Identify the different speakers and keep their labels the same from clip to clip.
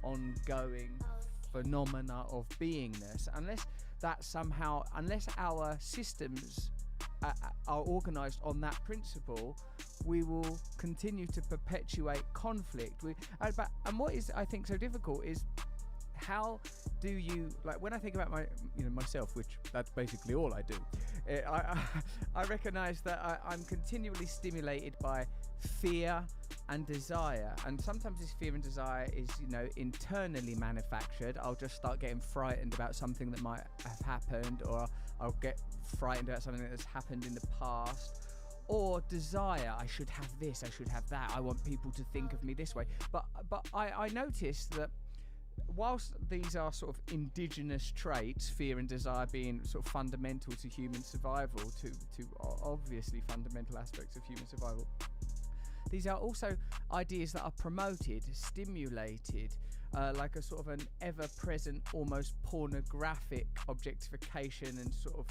Speaker 1: ongoing phenomena of beingness, unless our systems are organized on that principle, we will continue to perpetuate conflict. And what is, I think, so difficult is, how do you, like, when I think about myself, which that's basically all I do, I recognize that I'm continually stimulated by fear and desire, and sometimes this fear and desire is internally manufactured. I'll just start getting frightened about something that might have happened, or I'll get frightened about something that has happened in the past. Or desire, I should have this, I should have that, I want people to think of me this way. But I noticed that whilst these are sort of indigenous traits, fear and desire being sort of fundamental to human survival, to obviously fundamental aspects of human survival, these are also ideas that are promoted, stimulated, like a sort of an ever-present, almost pornographic objectification and sort of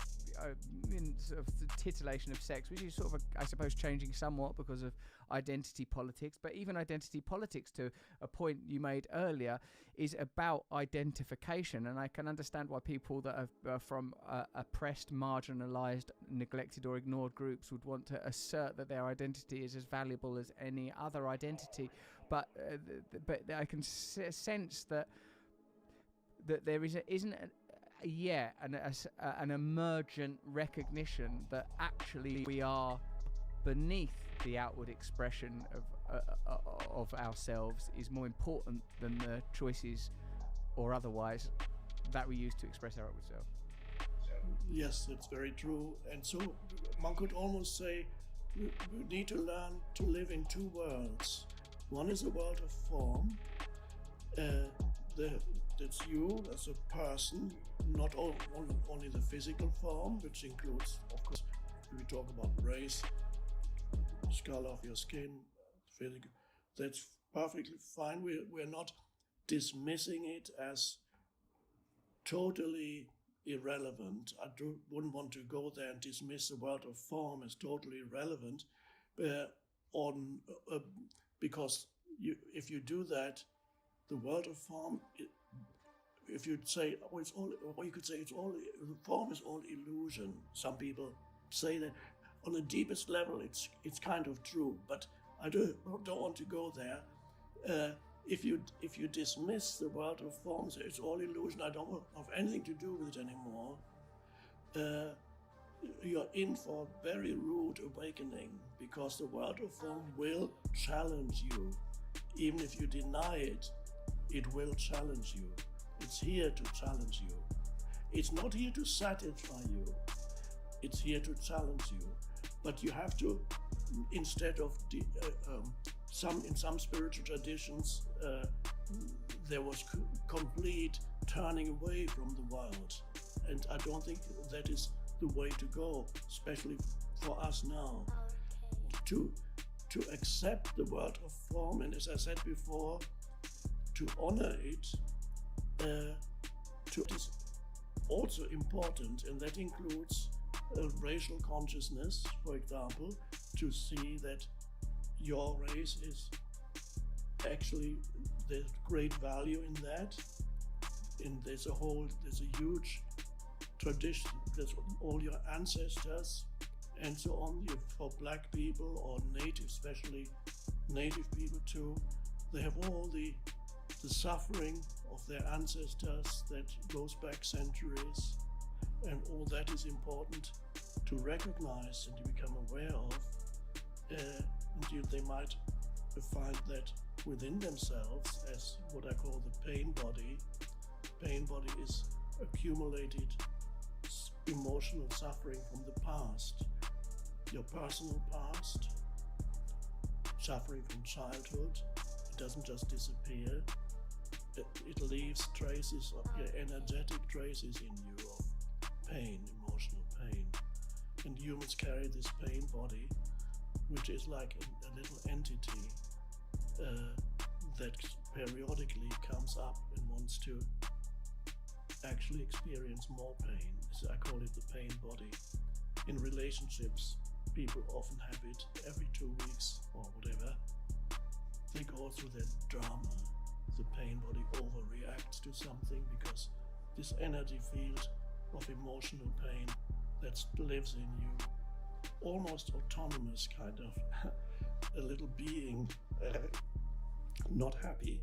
Speaker 1: the titillation of sex, which is sort of, I suppose, changing somewhat because of identity politics. But even identity politics, to a point you made earlier, is about identification. And I can understand why people that are from oppressed, marginalised, neglected or ignored groups would want to assert that their identity is as valuable as any other identity, but I can sense that there isn't yet an emergent recognition that actually we are beneath the outward expression of ourselves is more important than the choices or otherwise that we use to express our outward self.
Speaker 2: Yes, that's very true. And so one could almost say we need to learn to live in two worlds. One is a world of form. That's you as a person, not only the physical form, which includes, of course, we talk about race, color of your skin, physical. That's perfectly fine. We're not dismissing it as totally irrelevant. I wouldn't want to go there and dismiss the world of form as totally irrelevant, because if you do that, the world of form, if you say, oh, it's all, or you could say the form is all illusion. Some people say that on the deepest level, it's kind of true, but I don't want to go there. If you dismiss the world of forms, it's all illusion, I don't have anything to do with it anymore, you're in for a very rude awakening, because the world of form will challenge you. Even if you deny it, it will challenge you. It's here to challenge you. It's not here to satisfy you. It's here to challenge you. But you have to, instead of in some spiritual traditions, there was complete turning away from the world, and I don't think that is the way to go, especially for us now. To accept the world of form, and as I said before, to honor it, is also important, and that includes racial consciousness, for example, to see that your race is actually, there's great value in that, and there's a huge tradition, there's all your ancestors and so on. For black people or native, especially native people too, they have all the suffering of their ancestors that goes back centuries, and all that is important to recognize and to become aware of. And they might find that within themselves as what I call the pain body. Pain body is accumulated emotional suffering from the past, your personal past, suffering from childhood. It doesn't just disappear. It leaves traces, energetic traces in you of pain, emotional pain. And humans carry this pain body, which is like a little entity that periodically comes up and wants to actually experience more pain. So I call it the pain body. In relationships, people often have it every 2 weeks or whatever. They go through that drama, the pain body over to something, because this energy field of emotional pain that lives in you, almost autonomous kind of a little being, not happy.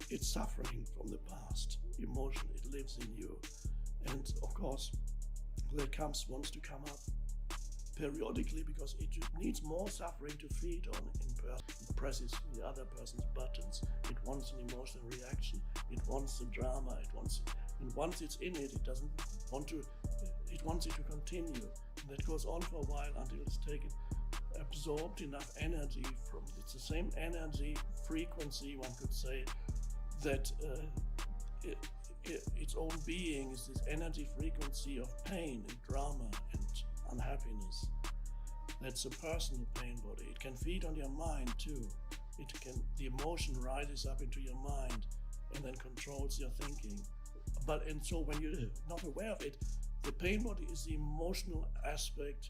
Speaker 2: It's suffering from the past. Emotion, it lives in you. And of course, that wants to come up periodically, because it needs more suffering to feed on. It presses the other person's buttons. It wants an emotional reaction. It wants the drama. And once it's in it, it doesn't want to. It wants it to continue. And that goes on for a while until it's absorbed enough energy from. It's the same energy frequency, one could say, that its own being is this energy frequency of pain and drama and unhappiness. That's a personal pain body. It can feed on your mind too. The emotion rises up into your mind and then controls your thinking. And so when you're not aware of it, the pain body is the emotional aspect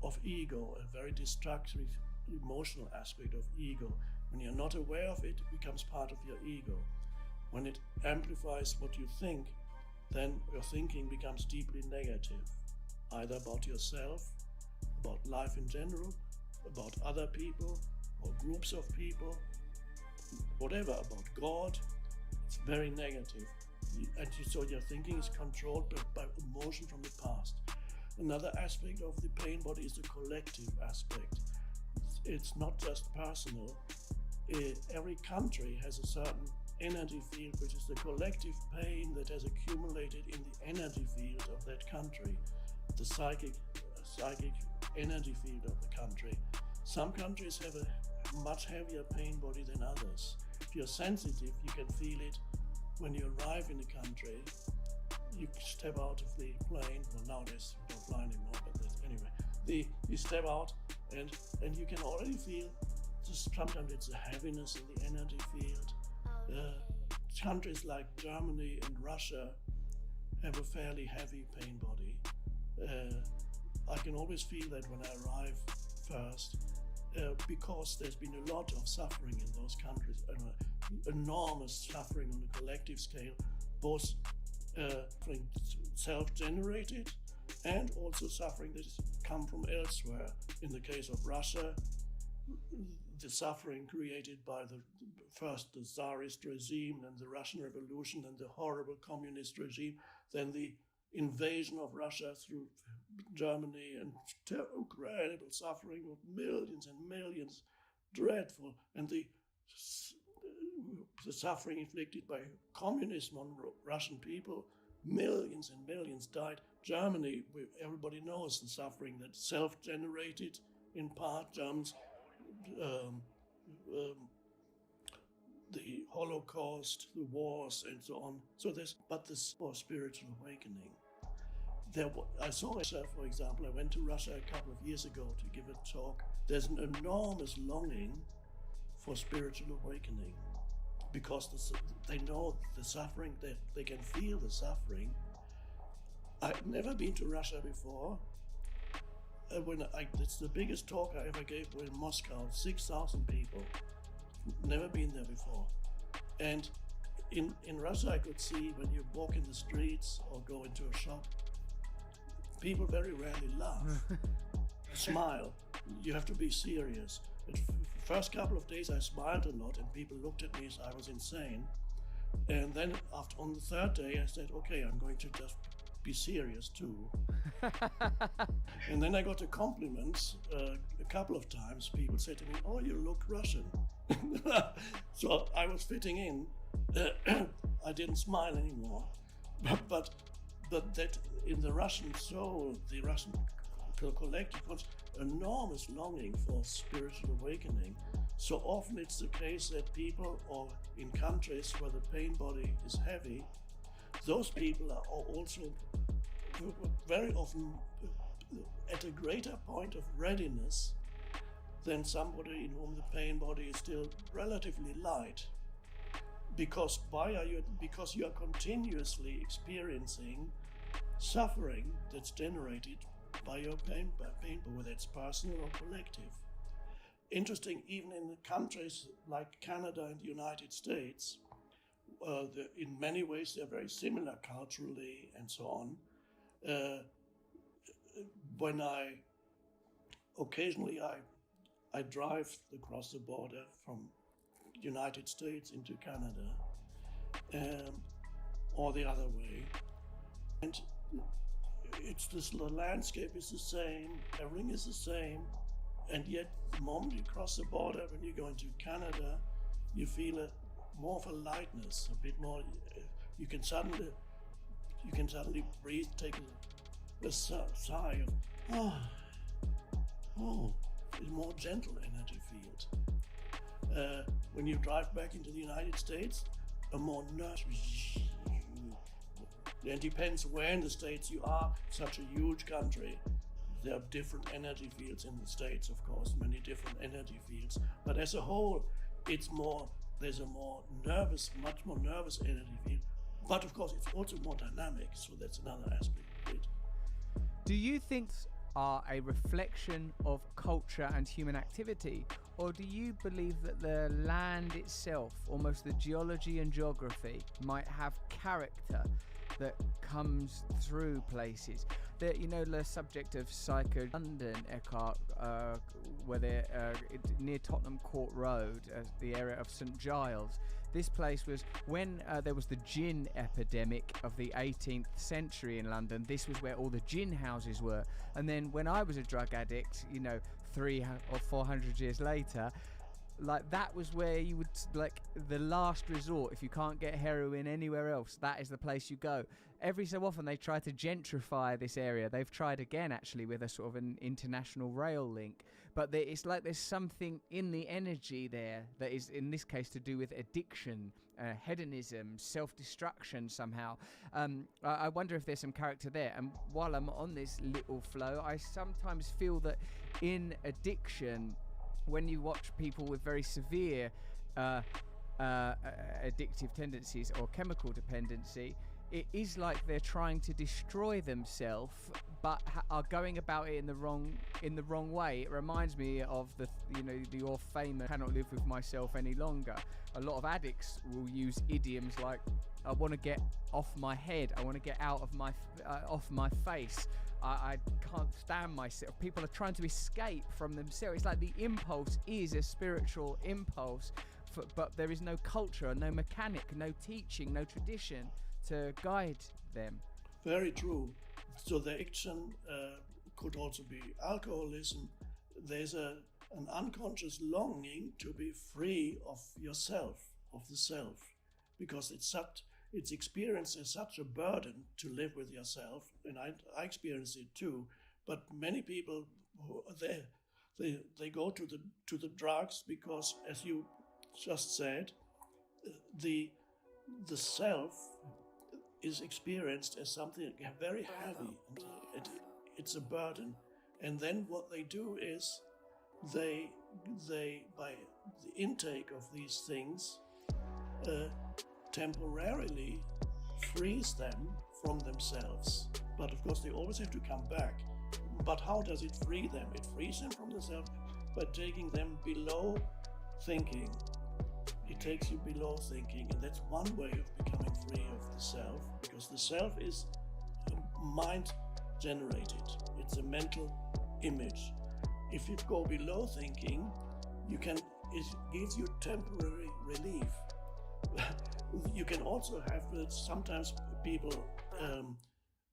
Speaker 2: of ego, a very destructive emotional aspect of ego. When you're not aware of it, it becomes part of your ego. When it amplifies what you think, then your thinking becomes deeply negative, either about yourself, about life in general, about other people or groups of people, whatever, about God. It's very negative. So your thinking is controlled by emotion from the past. Another aspect of the pain body is the collective aspect. It's not just personal. Every country has a certain energy field, which is the collective pain that has accumulated in the energy field of that country, the psychic energy field of the country. Some countries have a much heavier pain body than others. If you're sensitive, you can feel it when you arrive in a country. You step out of the plane. Well, nowadays you don't fly anymore, but anyway, you step out and you can already feel. Sometimes it's a heaviness in the energy field. Countries like Germany and Russia have a fairly heavy pain body. I can always feel that when I arrive first, because there's been a lot of suffering in those countries, enormous suffering on a collective scale, both self-generated and also suffering that has come from elsewhere. In the case of Russia, the suffering created by first the Tsarist regime, then the Russian Revolution, then the horrible communist regime, then the invasion of Russia through Germany, and incredible suffering of millions and millions, dreadful, and the suffering inflicted by communism on Russian people, millions and millions died. Germany, everybody knows the suffering that's self-generated in part. Germans, the Holocaust, the wars, and so on. But this for spiritual awakening. I saw it, for example, I went to Russia a couple of years ago to give a talk. There's an enormous longing for spiritual awakening, because they know the suffering, they can feel the suffering. I've never been to Russia before. It's the biggest talk I ever gave in Moscow, 6,000 people. Never been there before. And in Russia, I could see when you walk in the streets or go into a shop, people very rarely laugh, smile. You have to be serious. The first couple of days I smiled a lot and people looked at me as I was insane. And then on the third day I said, okay, I'm going to just be serious too. And then I got a compliment a couple of times. People said to me, oh, you look Russian. So I was fitting in. I didn't smile anymore. But that in the Russian soul, the Russian collective was enormous longing for spiritual awakening. So often it's the case that people, or in countries where the pain body is heavy, those people are also very often at a greater point of readiness than somebody in whom the pain body is still relatively light. Because you are continuously experiencing suffering that's generated by your pain, whether it's personal or collective. Interesting, even in countries like Canada and the United States, in many ways they're very similar culturally and so on. When occasionally I drive across the border from United States into Canada, or the other way, and the landscape is the same, everything is the same, and yet the moment you cross the border, when you go into Canada, you feel more of a lightness, a bit more. You can suddenly breathe, take a sigh of a more gentle energy field. When you drive back into the United States, a more nervous. It depends where in the States you are. Such a huge country. There are different energy fields in the States, of course, many different energy fields. But as a whole, there's a much more nervous energy field. But of course, it's also more dynamic, so that's another aspect of it.
Speaker 1: Do you think are a reflection of culture and human activity, or do you believe that the land itself, almost the geology and geography, might have character that comes through places? That, you know, the subject of Psycho London, Eckhart, where they're near Tottenham Court Road, the area of St Giles. This place was, when there was the gin epidemic of the 18th century in London, this was where all the gin houses were. And then when I was a drug addict, you know, 300 or 400 years later, like, that was where you would, like, the last resort. If you can't get heroin anywhere else, that is the place you go. Every so often they try to gentrify this area. They've tried again, actually, with a sort of an international rail link. But it's like there's something in the energy there that is, in this case, to do with addiction, hedonism, self-destruction somehow. I wonder if there's some character there. And while I'm on this little flow, I sometimes feel that in addiction, when you watch people with very severe addictive tendencies or chemical dependency, it is like they're trying to destroy themselves, but are going about it in the wrong way. It reminds me of your famous "cannot live with myself any longer." A lot of addicts will use idioms like, "I want to get off my head. I want to get out of off my face. I can't stand myself." People are trying to escape from themselves. It's like the impulse is a spiritual impulse, but there is no culture, no mechanic, no teaching, no tradition to guide them.
Speaker 2: Very true. So the addiction could also be alcoholism. There's an unconscious longing to be free of yourself, of the self, because it's experienced as such a burden to live with yourself, and I experience it too. But many people, they go to the drugs because, as you just said, the self is experienced as something very heavy. It's a burden, and then what they do is they by the intake of these things temporarily frees them from themselves. But of course they always have to come back. But how does it free them? It frees them from themselves by taking them below thinking. It takes you below thinking, and that's one way of becoming free of the self, because the self is mind generated. It's a mental image. If you go below thinking, it gives you temporary relief. You can also have sometimes people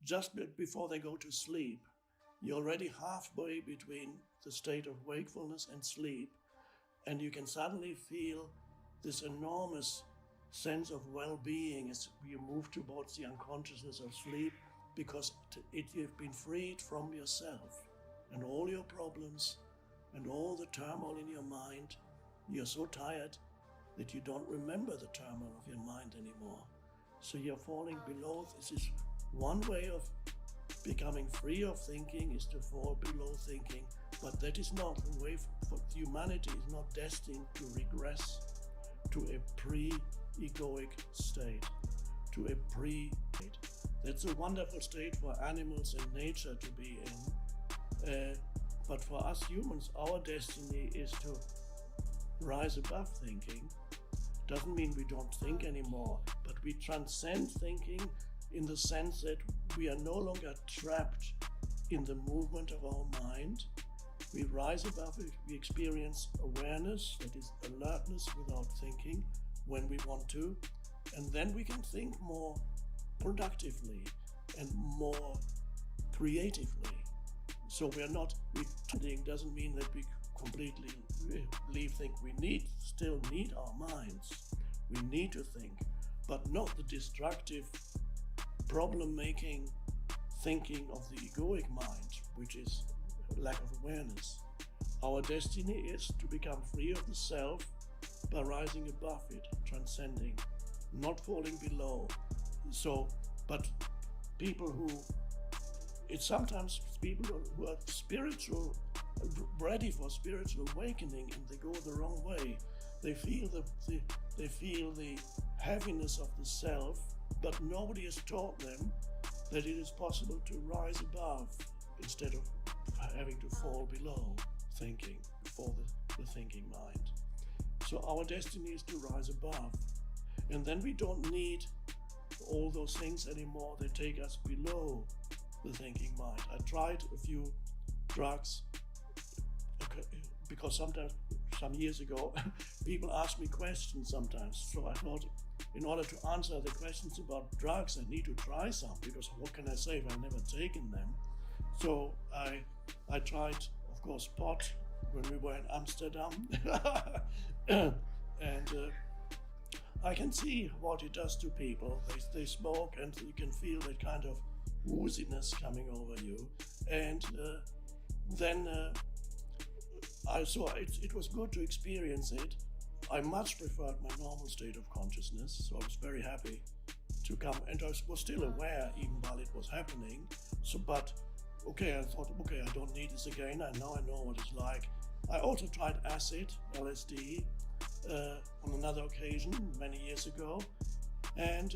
Speaker 2: just before they go to sleep, you're already halfway between the state of wakefulness and sleep, and you can suddenly feel this enormous sense of well-being as you move towards the unconsciousness of sleep, because you've been freed from yourself and all your problems and all the turmoil in your mind. You're so tired that you don't remember the turmoil of your mind anymore. So you're falling below. This is one way of becoming free of thinking, is to fall below thinking. But that is not the way for humanity. Is not destined to regress to a pre-egoic state, to a pre-state. That's a wonderful state for animals and nature to be in. But for us humans, our destiny is to rise above thinking. Doesn't mean we don't think anymore, we transcend thinking in the sense that we are no longer trapped in the movement of our mind. We rise above it, we experience awareness, that is alertness without thinking when we want to, and then we can think more productively and more creatively. So we are not pretending doesn't mean that we completely think we still need our minds. We need to think, but not the destructive, problem-making thinking of the egoic mind, which is lack of awareness. Our destiny is to become free of the self by rising above it, transcending, not falling below. But it's sometimes people who are spiritual, ready for spiritual awakening, and they go the wrong way. They feel the heaviness of the self, but nobody has taught them that it is possible to rise above instead of having to fall below thinking, before the thinking mind. So our destiny is to rise above. And then we don't need all those things anymore that take us below the thinking mind. I tried a few drugs because sometimes, some years ago, people ask me questions sometimes. So I thought, in order to answer the questions about drugs, I need to try some, because what can I say if I've never taken them? So I tried, of course, pot when we were in Amsterdam. and I can see what it does to people. They smoke, and you can feel that kind of wooziness coming over you. And then it was good to experience it. I much preferred my normal state of consciousness, so I was very happy to come. And I was still aware even while it was happening. I thought, I don't need this again. I know what it's like. I also tried acid, LSD, on another occasion many years ago. And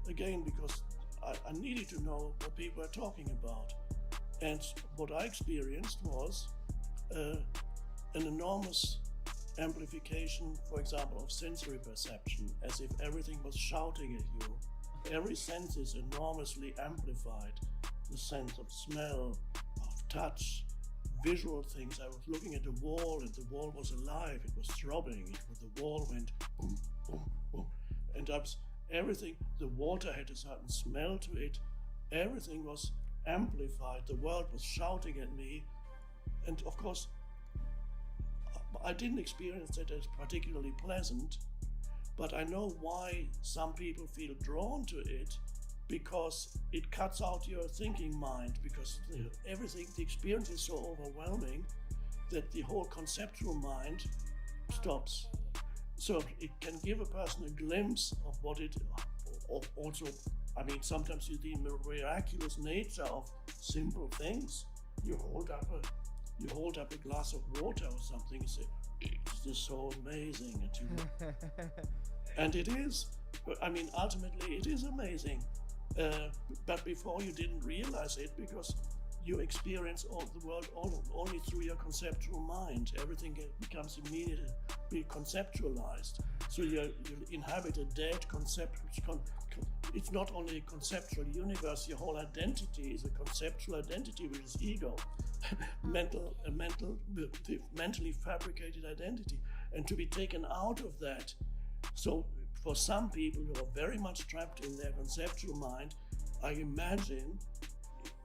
Speaker 2: again, because I needed to know what people were talking about. And what I experienced was an enormous amplification, for example, of sensory perception, as if everything was shouting at you. Every sense is enormously amplified. The sense of smell, of touch, visual things. I was looking at the wall, and the wall was alive. It was throbbing. The wall went boom, boom, boom. And everything, the water had a certain smell to it. Everything was amplified. The world was shouting at me. And of course, I didn't experience it as particularly pleasant, but I know why some people feel drawn to it, because it cuts out your thinking mind, because the experience is so overwhelming that the whole conceptual mind stops. So it can give a person a glimpse of what it also, sometimes you see the miraculous nature of simple things. You hold up a glass of water or something, you say, it's just so amazing. And it is. Ultimately it is amazing. But before you didn't realize it, because you experience all the world only through your conceptual mind. Everything becomes immediately conceptualized. So you inhabit a dead concept. It's not only a conceptual universe, your whole identity is a conceptual identity, which is ego. Mentally fabricated identity. And to be taken out of that. So for some people who are very much trapped in their conceptual mind, I imagine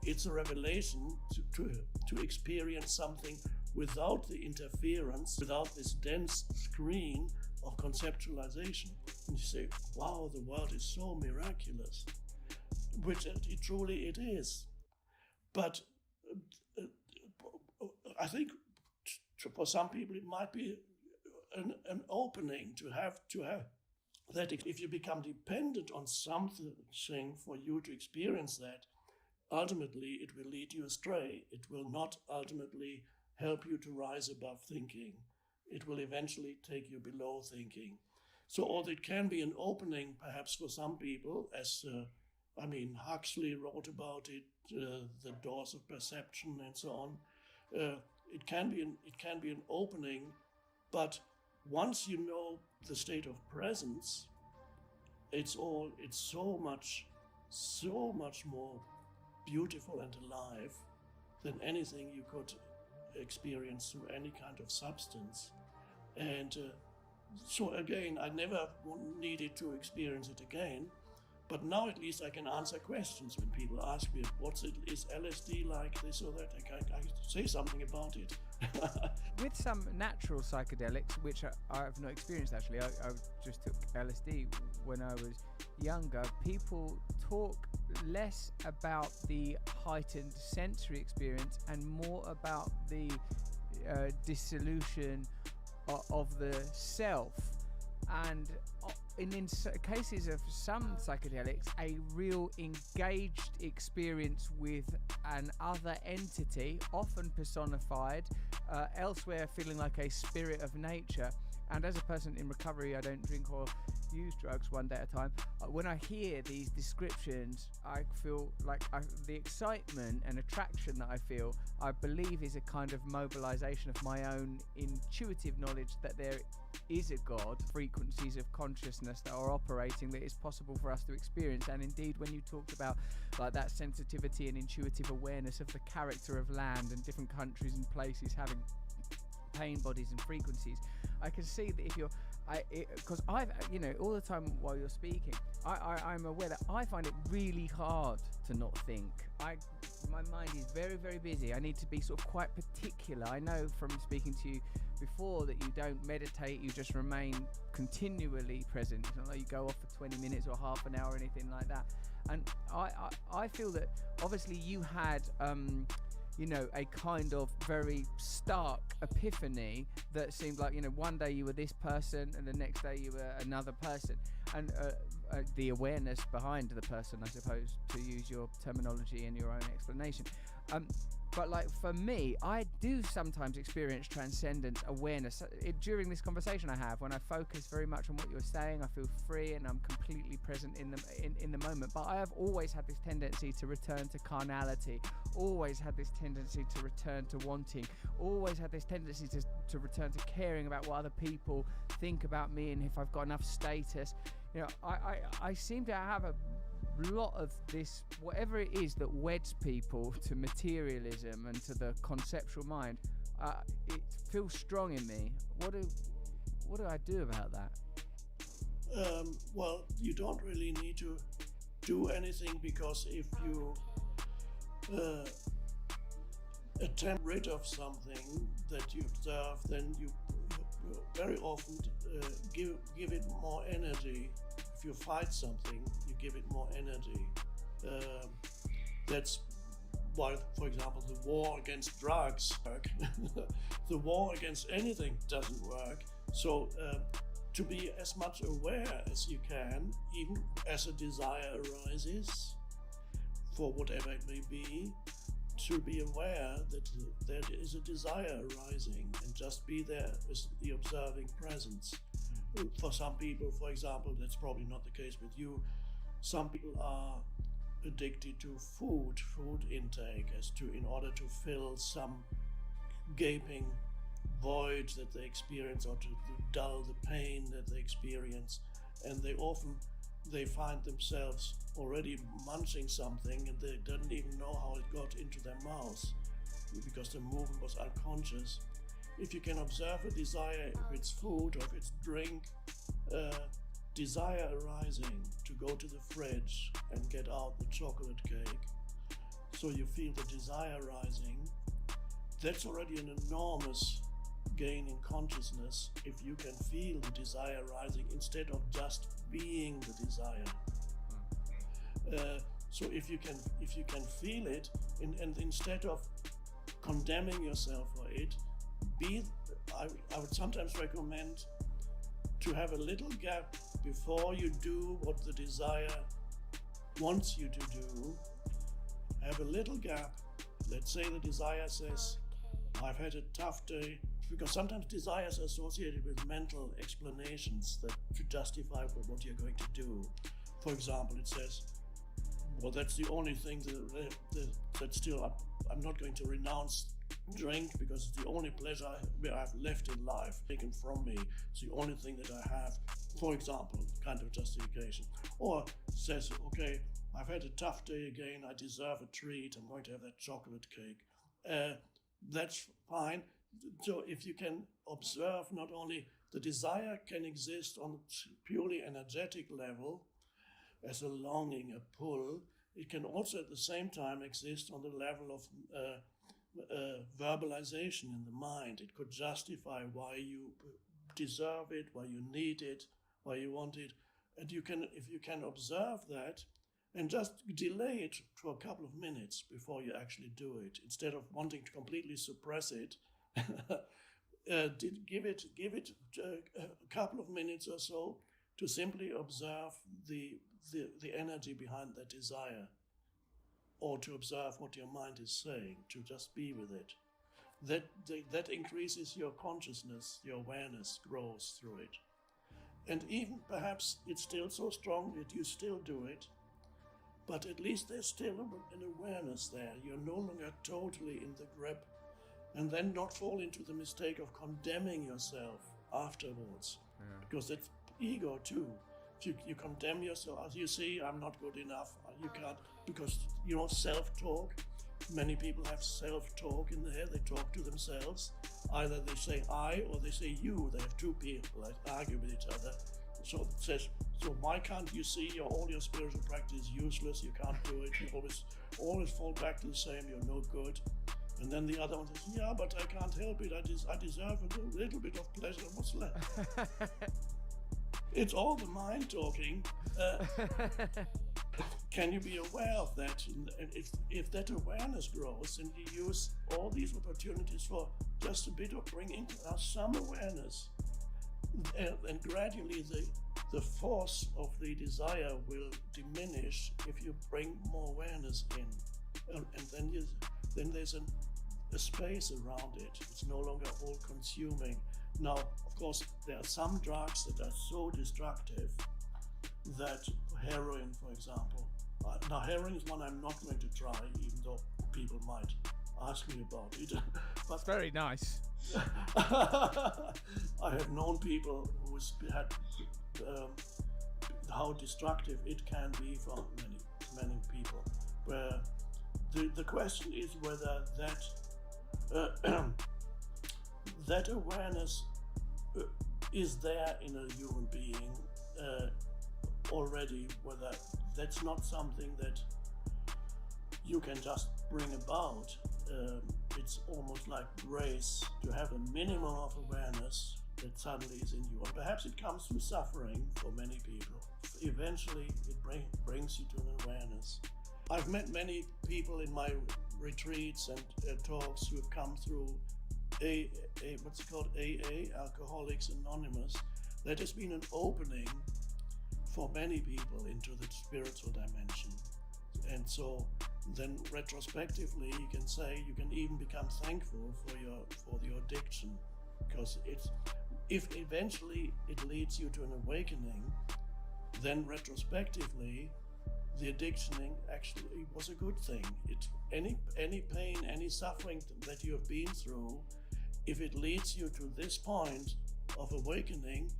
Speaker 2: it's a revelation to experience something without the interference, without this dense screen of conceptualization. And you say, wow, the world is so miraculous, which truly it is. But I think for some people it might be an opening to have that. If you become dependent on something for you to experience that, ultimately it will lead you astray. It will not ultimately help you to rise above thinking. It will eventually take you below thinking. So, although it can be an opening perhaps for some people, as Huxley wrote about it, the doors of perception and so on. It can be an opening, but once you know the state of presence, it's so much more beautiful and alive than anything you could experience through any kind of substance. And so again, I never needed to experience it again, but now at least I can answer questions when people ask me, is LSD like this or that? I say something about it.
Speaker 1: With some natural psychedelics, which I have not experienced actually, I just took LSD when I was younger, people talk less about the heightened sensory experience and more about the dissolution of the self, and in cases of some psychedelics, a real engaged experience with an other entity, often personified, elsewhere feeling like a spirit of nature. And as a person in recovery, I don't drink or use drugs one day at a time. When I hear these descriptions, I feel like the excitement and attraction that I feel, I believe, is a kind of mobilization of my own intuitive knowledge that there is a God, frequencies of consciousness that are operating, that is possible for us to experience. And indeed, when you talked about like that sensitivity and intuitive awareness of the character of land and different countries and places having pain bodies and frequencies, I can see that if you're, because I've, all the time while you're speaking, I'm aware that I find it really hard to not think. My mind is very, very busy. I need to be sort of quite particular. I know from speaking to you before that you don't meditate, you just remain continually present. It's not like you go off for 20 minutes or half an hour or anything like that. And I feel that obviously you had a kind of very stark epiphany that seemed like, one day you were this person and the next day you were another person. And the awareness behind the person, I suppose, to use your terminology and your own explanation. But like for me, I do sometimes experience transcendent awareness. During this conversation I have, when I focus very much on what you're saying, I feel free and I'm completely present in the moment. But I have always had this tendency to return to carnality, always had this tendency to return to wanting, always had this tendency to return to caring about what other people think about me and if I've got enough status. I seem to have a lot of this, whatever it is that weds people to materialism and to the conceptual mind. It feels strong in me. What do I do about that?
Speaker 2: Well, you don't really need to do anything, because if you attempt rid of something that you observe, then you very often give it more energy. If you fight something, you give it more energy. That's why, for example, the war against drugs work. The war against anything doesn't work. So to be as much aware as you can, even as a desire arises, for whatever it may be, to be aware that there is a desire arising and just be there as the observing presence. For some people, for example, that's probably not the case with you. Some people are addicted to food intake, in order to fill some gaping void that they experience, or to dull the pain that they experience. And they find themselves already munching something and they didn't even know how it got into their mouth, because the movement was unconscious. If you can observe a desire, if it's food or if it's drink, desire arising to go to the fridge and get out the chocolate cake, so you feel the desire rising, that's already an enormous gain in consciousness, if you can feel the desire rising instead of just being the desire. So if you can feel it, and instead of condemning yourself for it, I would sometimes recommend to have a little gap before you do what the desire wants you to do. Have a little gap. Let's say the desire says, I've had a tough day, because sometimes desires are associated with mental explanations that to justify for what you're going to do. For example, it says, well, that's the only thing that still I'm not going to renounce drink, because it's the only pleasure I have left in life taken from me. It's the only thing that I have for example, kind of justification. Or says, okay, I've had a tough day again, I deserve a treat, I'm going to have that chocolate cake. That's fine. So if you can observe, not only the desire can exist on purely energetic level as a longing, a pull, it can also at the same time exist on the level of verbalization in the mind. It could justify why you deserve it, why you need it, why you want it. And you can, if you can observe that and just delay it for a couple of minutes before you actually do it, instead of wanting to completely suppress it, give it a couple of minutes or so to simply observe the energy behind that desire, or to observe what your mind is saying, to just be with it. That increases your consciousness, your awareness grows through it. And even perhaps it's still so strong that you still do it, but at least there's still an awareness there. You're no longer totally in the grip, and then not fall into the mistake of condemning yourself afterwards, because that's ego too. If you condemn yourself, as you see, I'm not good enough, you can't, because, self-talk, many people have self-talk in their head, they talk to themselves. Either they say I or they say you. They have two people that argue with each other. So it says, so why can't you see all your spiritual practice is useless, you can't do it, you always fall back to the same, you're no good. And then the other one says, yeah, but I can't help it, I deserve a little bit of pleasure, what's left? It's all the mind talking. Can you be aware of that? And if that awareness grows, and you use all these opportunities for just a bit of bringing some awareness, and gradually the force of the desire will diminish if you bring more awareness in, and then there's a space around it. It's no longer all consuming. Now, of course, there are some drugs that are so destructive that heroin, for example. Now, heroin is one I'm not going to try, even though people might ask me about it. But
Speaker 1: it's very nice.
Speaker 2: I have known people who had how destructive it can be for many people. Where the question is whether that awareness is there in a human being already, whether that's not something that you can just bring about. It's almost like grace to have a minimum of awareness that suddenly is in you. And perhaps it comes through suffering for many people. Eventually it brings you to an awareness. I've met many people in my retreats and talks who have come through what's it called, AA, Alcoholics Anonymous. That has been an opening for many people into the spiritual dimension. And so then retrospectively you can say, you can even become thankful for your addiction, because if eventually it leads you to an awakening, then retrospectively the addictioning actually was a good thing. Any pain, any suffering that you have been through, if it leads you to this point of awakening,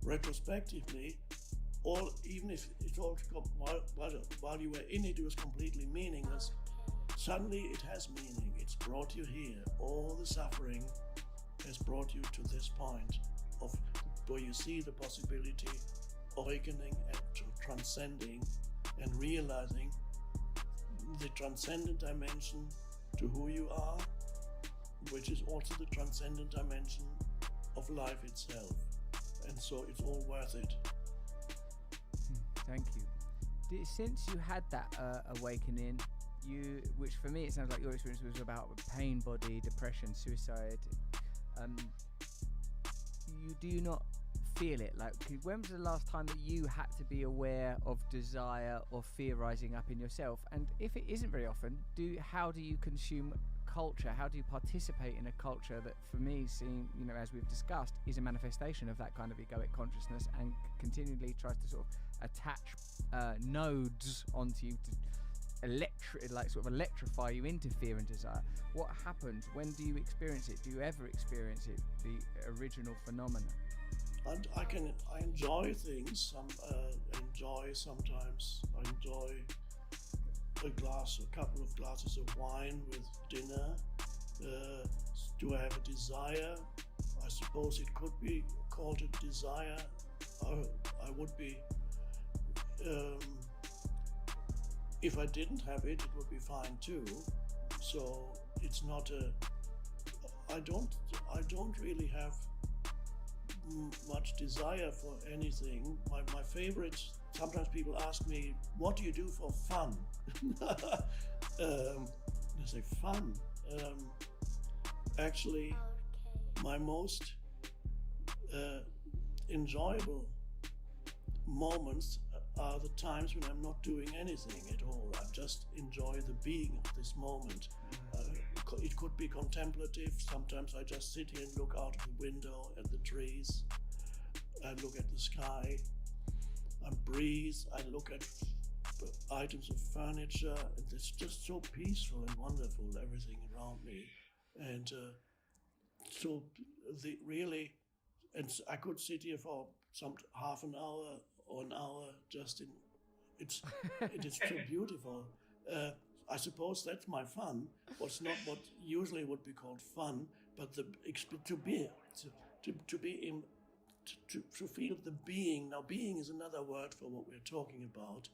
Speaker 2: retrospectively, even if it all while you were in it was completely meaningless, suddenly it has meaning. It's brought you here. All the suffering has brought you to this point of where you see the possibility of awakening and transcending and realizing the transcendent dimension to who you are, which is also the transcendent dimension of life itself. And so it's all worth it.
Speaker 1: Thank you. Since you had that awakening, which for me it sounds like your experience was about pain body, depression, suicide, you do not feel it? Like, when was the last time that you had to be aware of desire or fear rising up in yourself? And if it isn't very often, how do you consume culture? How do you participate in a culture that, for me, as we've discussed, is a manifestation of that kind of egoic consciousness and continually tries to sort of attach nodes onto you to electrify you into fear and desire? What happens? When do you experience it? Do you ever experience it, the original phenomena?
Speaker 2: And I enjoy things. I enjoy a couple of glasses of wine with dinner. Do I have a desire? I suppose it could be called a desire. I would be. If I didn't have it, it would be fine too. So it's not a. I don't really have much desire for anything. My favorite. Sometimes people ask me, "What do you do for fun?" I say, "Fun." Actually, my most enjoyable moments are the times when I'm not doing anything at all. I just enjoy the being of this moment. It could be contemplative. Sometimes I just sit here and look out of the window at the trees. I look at the sky. I breathe. I look at items of furniture. And it's just so peaceful and wonderful, everything around me. And and I could sit here for some half an hour or an hour just in. It is so beautiful. I suppose that's my fun. What's not what usually would be called fun, but to feel the being. Now, being is another word for what we're talking about.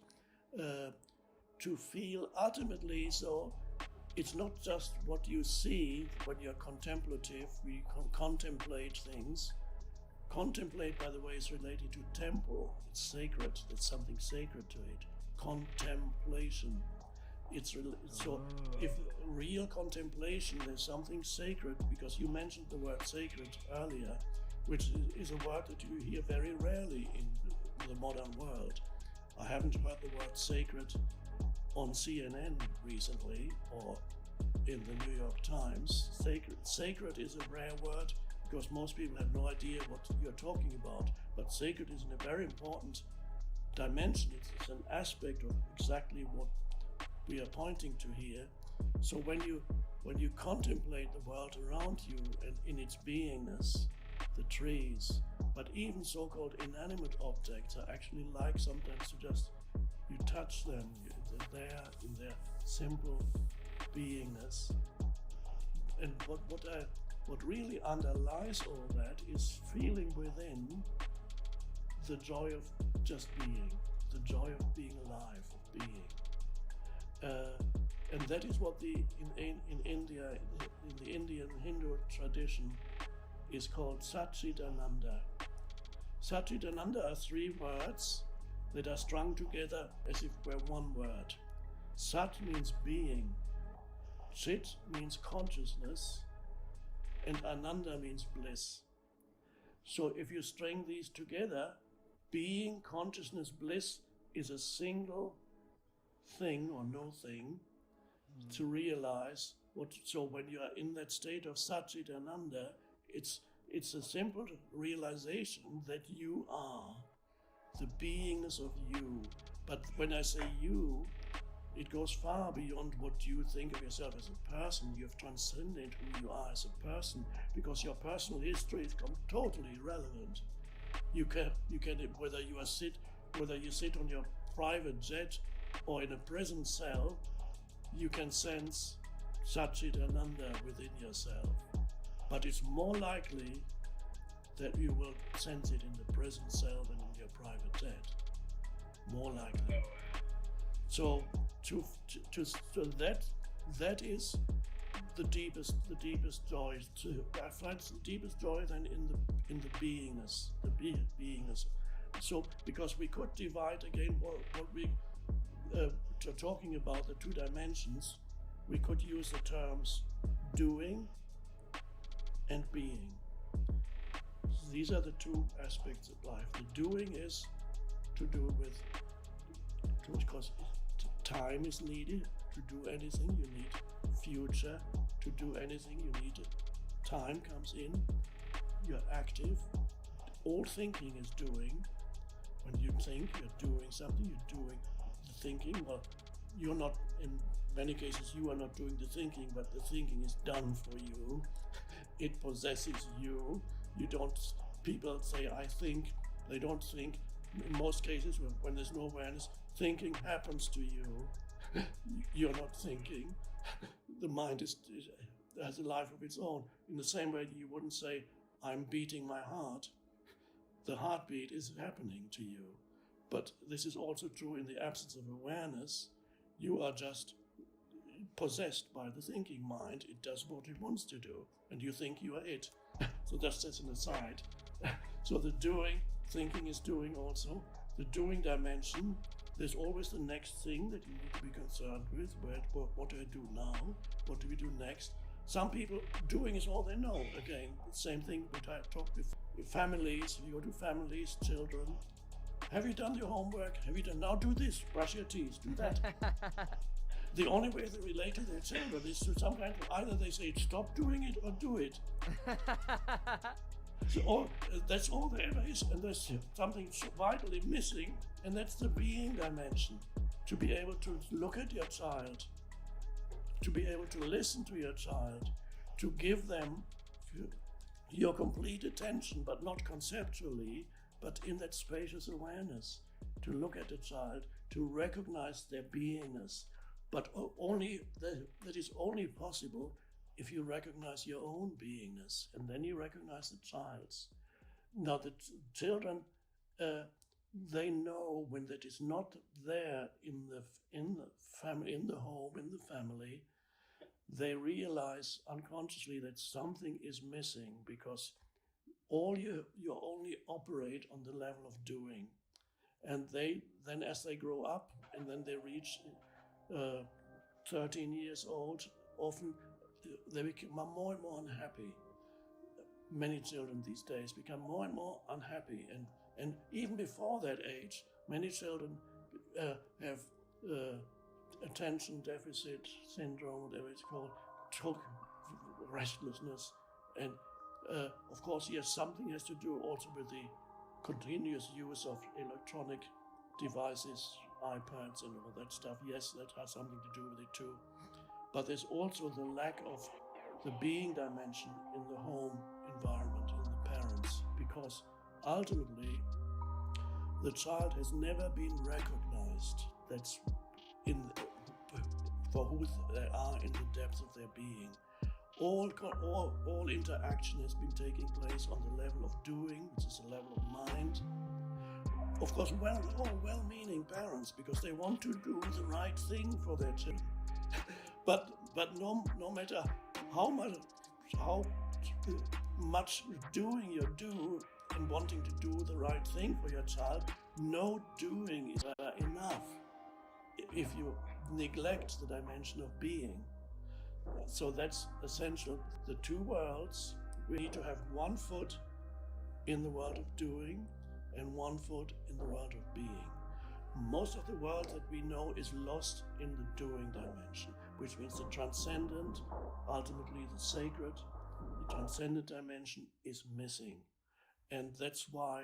Speaker 2: To feel ultimately, so it's not just what you see when you're contemplative. We contemplate things. Contemplate, by the way, is related to temple. It's sacred. There's something sacred to it. Contemplation. So if real contemplation, there's something sacred, because you mentioned the word sacred earlier, which is a word that you hear very rarely in the modern world. I haven't heard the word sacred on CNN recently or in the New York Times. Sacred is a rare word because most people have no idea what you're talking about. But sacred is in a very important dimension. It's an aspect of exactly what we are pointing to here. So when you contemplate the world around you and in its beingness, the trees, but even so-called inanimate objects, I actually like sometimes to just, you touch them, they're there in their simple beingness. And what really underlies all that is feeling within the joy of just being, the joy of being alive, of being. And that is what in India, in the Indian Hindu tradition, is called Satchidananda. Satchidananda are three words that are strung together as if were one word. Sat means being, Chit means consciousness, and Ananda means bliss. So if you string these together, being, consciousness, bliss is a single thing or no thing to realize what. So when you are in that state of Satchidananda, it's a simple realization that you are the beingness of you. But when I say you, it goes far beyond what you think of yourself as a person. You have transcended who you are as a person, because your personal history is totally irrelevant. You can whether you sit on your private jet or in a prison cell, you can sense Satchidananda within yourself. But it's more likely that you will sense it in the prison cell than in your private jet. More likely. So that is the deepest joy. I find the deepest joy then in the beingness, beingness. So because we could divide again what we are talking about, the two dimensions, we could use the terms doing and being. These are the two aspects of life. The doing is to do with, because time is needed to do anything. You need future to do anything. You need it. Time comes in. You're active. All thinking is doing. When you think, you're doing something. You're doing the thinking. Well, you're not, in many cases, you are not doing the thinking, but the thinking is done for you. It possesses you. people say, I think, they don't think. In most cases, when there's no awareness, thinking happens to you. You're not thinking. The mind has a life of its own. In the same way, you wouldn't say, I'm beating my heart. The heartbeat is happening to you. But this is also true in the absence of awareness. You are just possessed by the thinking mind. It does what it wants to do, and you think you are it. So that's just an aside. So the doing, thinking is doing also. The doing dimension, there's always the next thing that you need to be concerned with. What do I do now? What do we do next? Some people, doing is all they know. Again, the same thing we talked with families. If you go to families, children, have you done your homework? Have you done, now do this, brush your teeth, do that. The only way they relate to their children is to some kind of, either they say stop doing it or do it. So that's all there ever is, and there's something so vitally missing, and that's the being dimension. To be able to look at your child, to be able to listen to your child, to give them your complete attention, but not conceptually, but in that spacious awareness, to look at the child, to recognize their beingness. But only that is only possible if you recognize your own beingness, and then you recognize the child's. Now, the children, they know when that is not there in the family, in the home, in the family. They realize unconsciously that something is missing, because you only operate on the level of doing, and then as they grow up and then they reach 13 years old, often they become more and more unhappy. Many children these days become more and more unhappy, and even before that age, many children have attention deficit syndrome, whatever it's called, restlessness, and of course, yes, something has to do also with the continuous use of electronic devices, iPads and all that stuff. Yes, that has something to do with it too. But there's also the lack of the being dimension in the home environment, in the parents, because ultimately the child has never been recognized. That's for who they are in the depths of their being. All interaction has been taking place on the level of doing, which is a level of mind. Of course, well-meaning parents, because they want to do the right thing for their children. but no matter how much doing you do and wanting to do the right thing for your child, no doing is enough if you neglect the dimension of being. So that's essential. The two worlds, we need to have one foot in the world of doing and one foot in the world of being. Most of the world that we know is lost in the doing dimension, which means the transcendent, ultimately the sacred, the transcendent dimension is missing. And that's why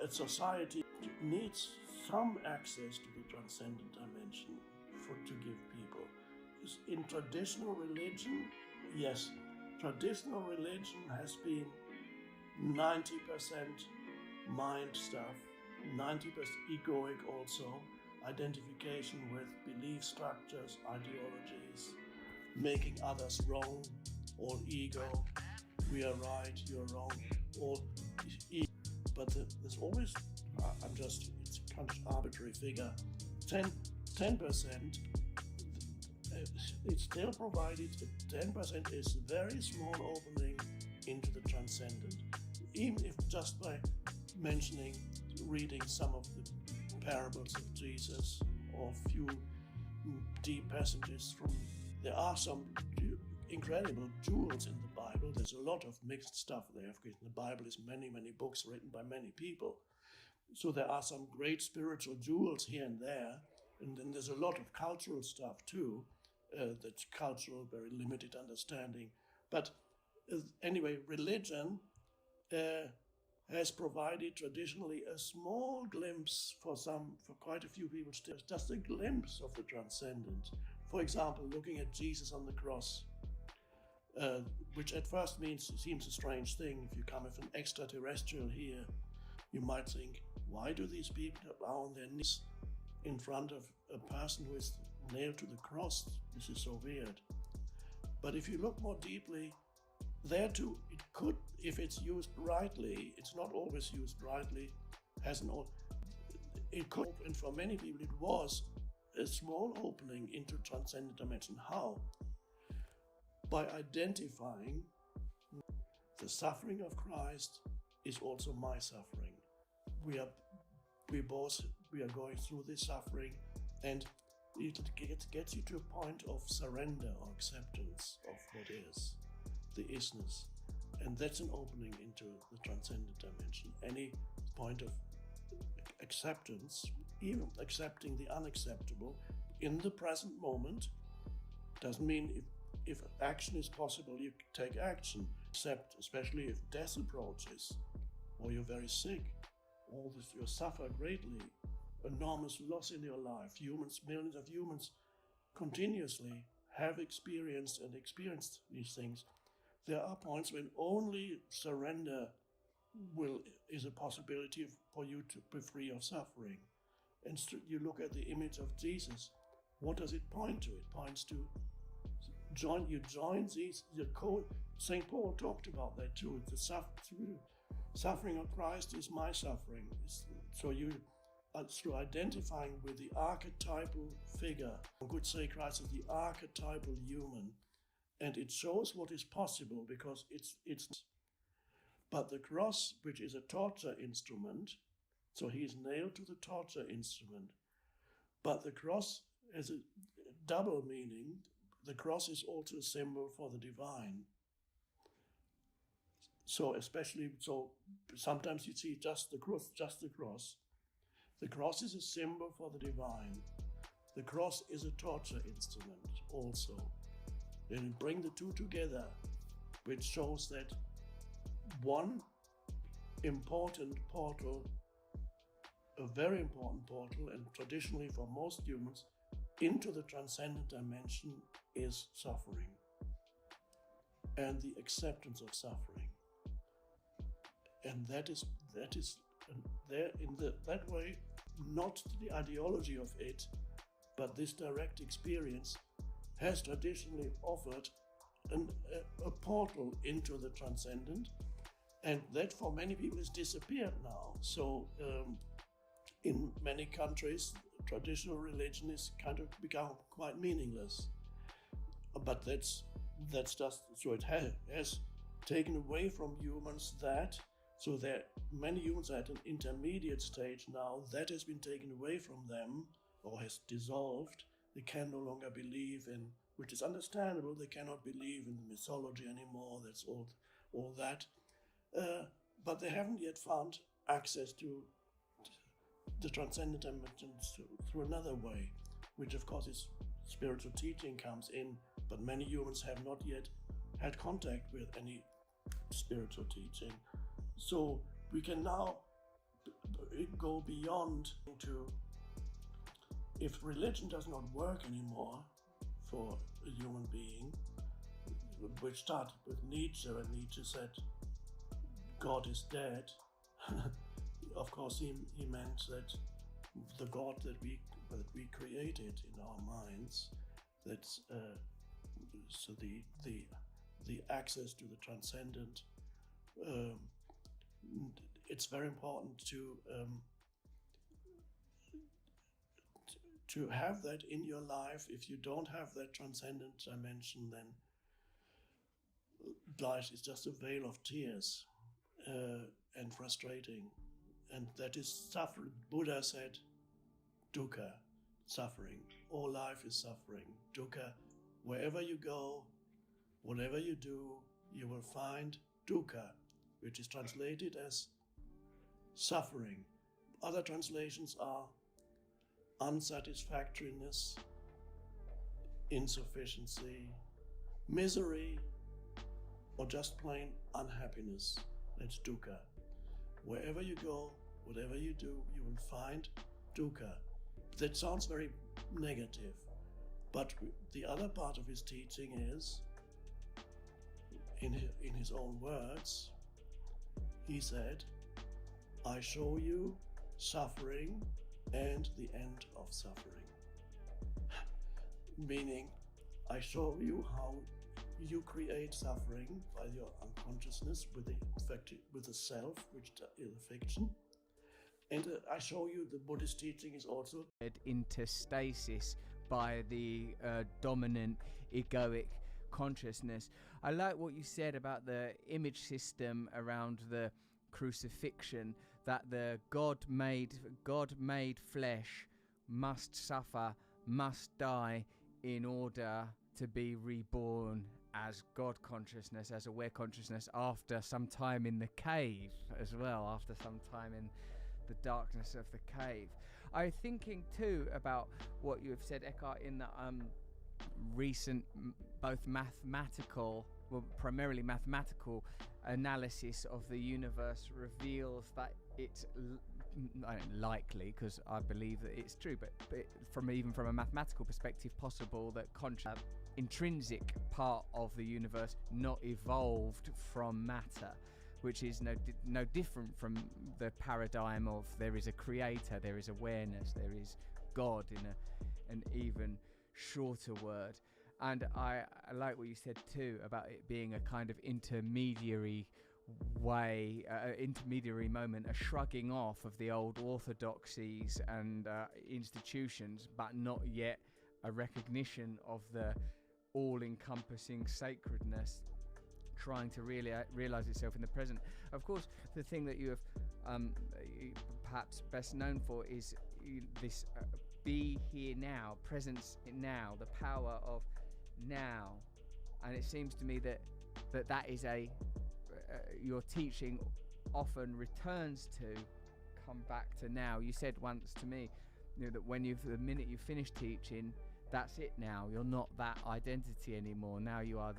Speaker 2: a society needs some access to the transcendent dimension to give people. In traditional religion, yes, traditional religion has been 90% mind stuff, 90% egoic also, identification with belief structures, ideologies, making others wrong, all ego, we are right, you're wrong, all ego. But there's always, it's a kind of arbitrary figure, 10%, it's still provided, 10% is a very small opening into the transcendent. Even if just by reading some of the parables of Jesus or a few deep passages there are some incredible jewels in the Bible. There's a lot of mixed stuff there. Of course, the Bible is many, many books written by many people. So there are some great spiritual jewels here and there. And then there's a lot of cultural stuff too. That's cultural, very limited understanding. But anyway, religion has provided traditionally a small glimpse for quite a few people still, just a glimpse of the transcendent. For example, looking at Jesus on the cross. which at first seems a strange thing. If you come with an extraterrestrial here, you might think, why do these people are on their knees in front of a person who is nailed to the cross? This is so weird. But if you look more deeply, there too, it could, if it's used rightly, it's not always used rightly, it could, and for many people it was, a small opening into transcendent dimension. How? By identifying the suffering of Christ is also my suffering. We are going through this suffering, and it gets you to a point of surrender or acceptance of what is, the isness. And that's an opening into the transcendent dimension. Any point of acceptance, even accepting the unacceptable in the present moment, doesn't mean if action is possible, you take action, except especially if death approaches, or you're very sick, or you suffer greatly, enormous loss in your life. Millions of humans continuously have experienced these things. There are points when only surrender is a possibility for you to be free of suffering. And you look at the image of Jesus. What does it point to? It points to join these. St. Paul talked about that too. The suffering of Christ is my suffering. So you, through identifying with the archetypal figure, one could say Christ is the archetypal human, and it shows what is possible because it's. But the cross, which is a torture instrument, so he is nailed to the torture instrument. But the cross has a double meaning. The cross is also a symbol for the divine. So sometimes you see just the cross. The cross is a symbol for the divine. The cross is a torture instrument also. And you bring the two together, which shows that one important portal, a very important portal, and traditionally for most humans, into the transcendent dimension is suffering and the acceptance of suffering. And that is there in that way, not the ideology of it, but this direct experience has traditionally offered a portal into the transcendent, and that for many people has disappeared now. So in many countries, traditional religion is kind of become quite meaningless. But that's just so it has taken away from humans that. So there many humans are at an intermediate stage now that has been taken away from them or has dissolved. They can no longer believe in, which is understandable, they cannot believe in mythology anymore, that's all that. But they haven't yet found access to the transcendent dimensions through another way, which of course is spiritual teaching comes in, but many humans have not yet had contact with any spiritual teaching. So we can now go beyond to, if religion does not work anymore for a human being, which started with Nietzsche, and Nietzsche said God is dead. Of course he meant that the God that we created in our minds, that's so the access to the transcendent. It's very important to have that in your life. If you don't have that transcendent dimension, then life is just a veil of tears and frustrating. And that is suffering. Buddha said, dukkha, suffering. All life is suffering. Dukkha, wherever you go, whatever you do, you will find dukkha, which is translated as suffering. Other translations are unsatisfactoriness, insufficiency, misery, or just plain unhappiness. That's dukkha. Wherever you go, whatever you do, you will find dukkha. That sounds very negative, but the other part of his teaching is in his own words, he said, I show you suffering and the end of suffering. Meaning, I show you how you create suffering by your unconsciousness with the self, which is a fiction. And I show you the Buddhist teaching is also
Speaker 1: into stasis by the dominant egoic consciousness. I like what you said about the image system around the crucifixion, that the God-made flesh must suffer, must die in order to be reborn as God consciousness, as aware consciousness, after some time in the cave as well, after some time in the darkness of the cave. I'm thinking too about what you have said, Eckhart, in the recent both mathematical, well, primarily mathematical analysis of the universe reveals that it's likely, because I believe that it's true, but even from a mathematical perspective, possible that intrinsic part of the universe not evolved from matter, which is no different from the paradigm of there is a creator, there is awareness, there is God in an even shorter word. And I like what you said too about it being a kind of intermediary way, intermediary moment, a shrugging off of the old orthodoxies and institutions, but not yet a recognition of the all-encompassing sacredness trying to really realize itself in the present. Of course, the thing that you have perhaps best known for is this be here now, presence now, the power of now. And it seems to me that is your teaching often returns to come back to now. You said once to me, that the minute you finish teaching, that's it now. You're not that identity anymore. Now you are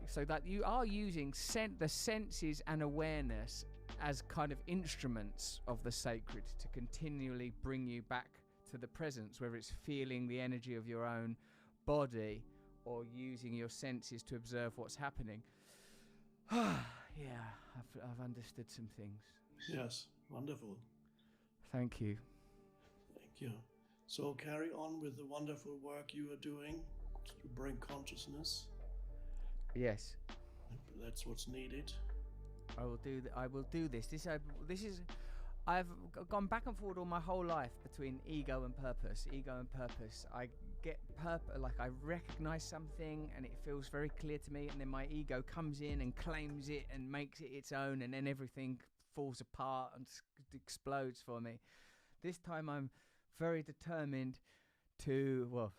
Speaker 1: so that you are using the senses and awareness as kind of instruments of the sacred to continually bring you back to the presence, whether it's feeling the energy of your own body or using your senses to observe what's happening. Yeah, I've understood some things.
Speaker 2: Yes, wonderful.
Speaker 1: Thank you.
Speaker 2: Thank you. So carry on with the wonderful work you are doing to bring consciousness.
Speaker 1: Yes.
Speaker 2: That's what's needed.
Speaker 1: I will do this. This is. I've gone back and forward all my whole life between ego and purpose. I get like I recognize something and it feels very clear to me, and then my ego comes in and claims it and makes it its own, and then everything falls apart and explodes for me. This time I'm very determined to,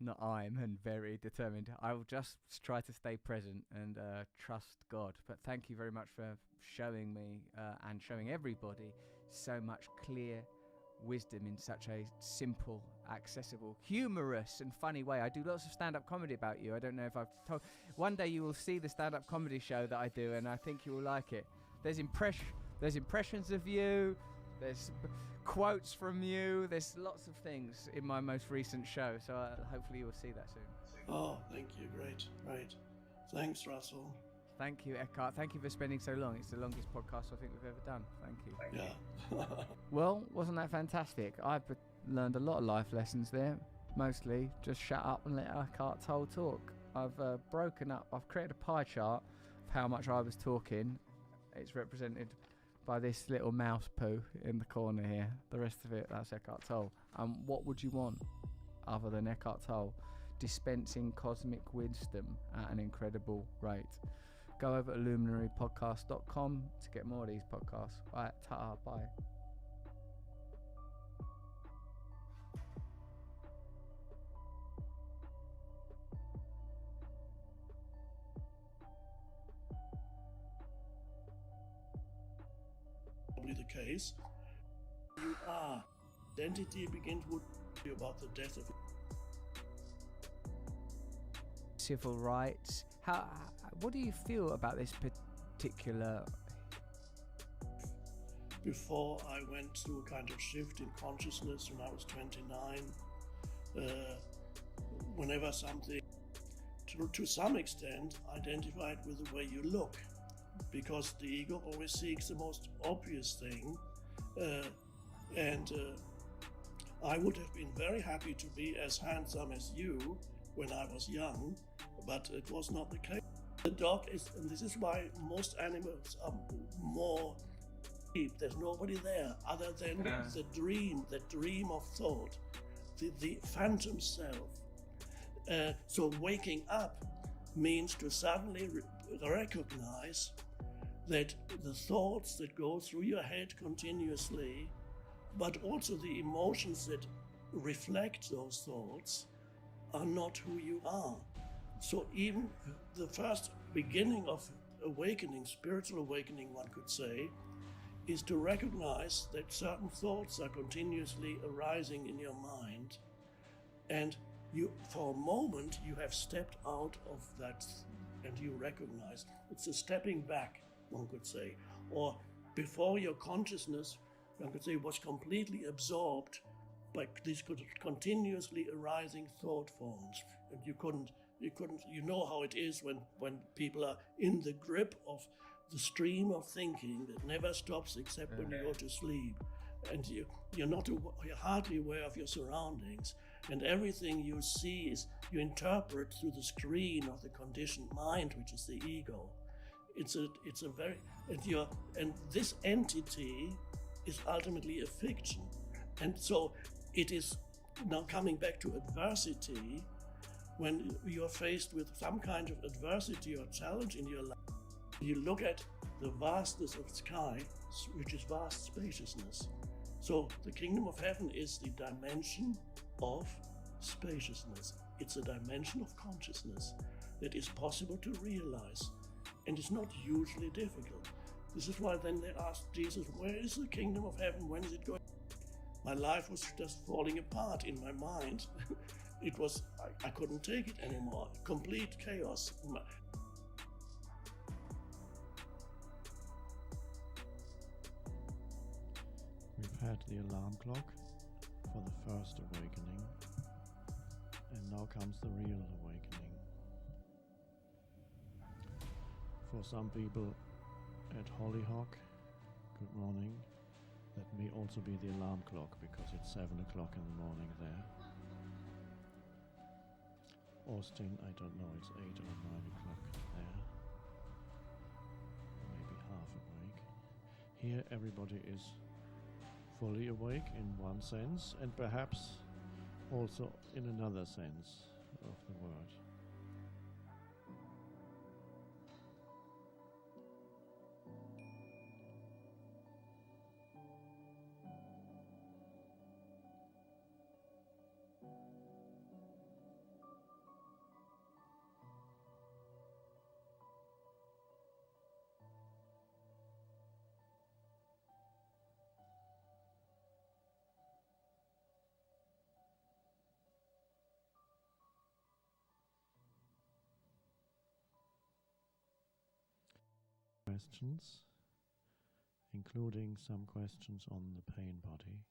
Speaker 1: and very determined. I will just try to stay present and trust God. But thank you very much for showing me and showing everybody so much clear wisdom in such a simple, accessible, humorous and funny way. I do lots of stand-up comedy about you. I don't know if I've told. One day you will see the stand-up comedy show that I do, and I think you will like it. There's impressions of you. There's quotes from you. There's lots of things in my most recent show, so hopefully you will see that soon.
Speaker 2: Oh, thank you. Great. Thanks, Russell.
Speaker 1: Thank you, Eckhart. Thank you for spending so long. It's the longest podcast I think we've ever done. Thank you.
Speaker 2: Yeah.
Speaker 1: Well, wasn't that fantastic? I've learned a lot of life lessons there. Mostly just shut up and let Eckhart Tolle talk. I've I've created a pie chart of how much I was talking. It's represented by this little mouse poo in the corner here. The rest of it, that's Eckhart Tolle. What would you want other than Eckhart Tolle dispensing cosmic wisdom at an incredible rate? Go over to luminarypodcast.com to get more of these podcasts. Right, ta-ta, bye.
Speaker 2: Probably the case. You are. Identity begins with you about the death of
Speaker 1: Civil rights. What do you feel about this particular?
Speaker 2: Before I went through a kind of shift in consciousness when I was 29, whenever something to some extent identified with the way you look, because the ego always seeks the most obvious thing. And I would have been very happy to be as handsome as you when I was young, but it was not the case. The dog is, and this is why most animals are more deep. There's nobody there other than the dream of thought, the phantom self. So waking up means to suddenly recognize that the thoughts that go through your head continuously, but also the emotions that reflect those thoughts, are not who you are. So even the first beginning of awakening, spiritual awakening, one could say, is to recognize that certain thoughts are continuously arising in your mind, and you, for a moment, you have stepped out of that, and you recognize it's a stepping back, one could say, or before your consciousness, one could say, was completely absorbed by these continuously arising thought forms, and you know how it is when people are in the grip of the stream of thinking that never stops except when you go to sleep, and you're hardly aware of your surroundings, and everything you see is you interpret through the screen of the conditioned mind, which is the ego. It's a very and this entity is ultimately a fiction, and so it is now coming back to adversity. When you are faced with some kind of adversity or challenge in your life, you look at the vastness of the sky, which is vast spaciousness. So the kingdom of heaven is the dimension of spaciousness. It's a dimension of consciousness that is possible to realize, and it's not hugely difficult. This is why then they asked Jesus, where is the kingdom of heaven? When is it going? My life was just falling apart in my mind. It was, I couldn't take it anymore. Complete chaos.
Speaker 3: We've had the alarm clock for the first awakening, and now comes the real awakening. For some people at Hollyhock, good morning. That may also be the alarm clock, because it's 7 o'clock in the morning there. Austin, I don't know, it's 8 or 9 o'clock there. Maybe half awake. Here everybody is fully awake in one sense, and perhaps also in another sense of the word. Questions, including some questions on the pain body.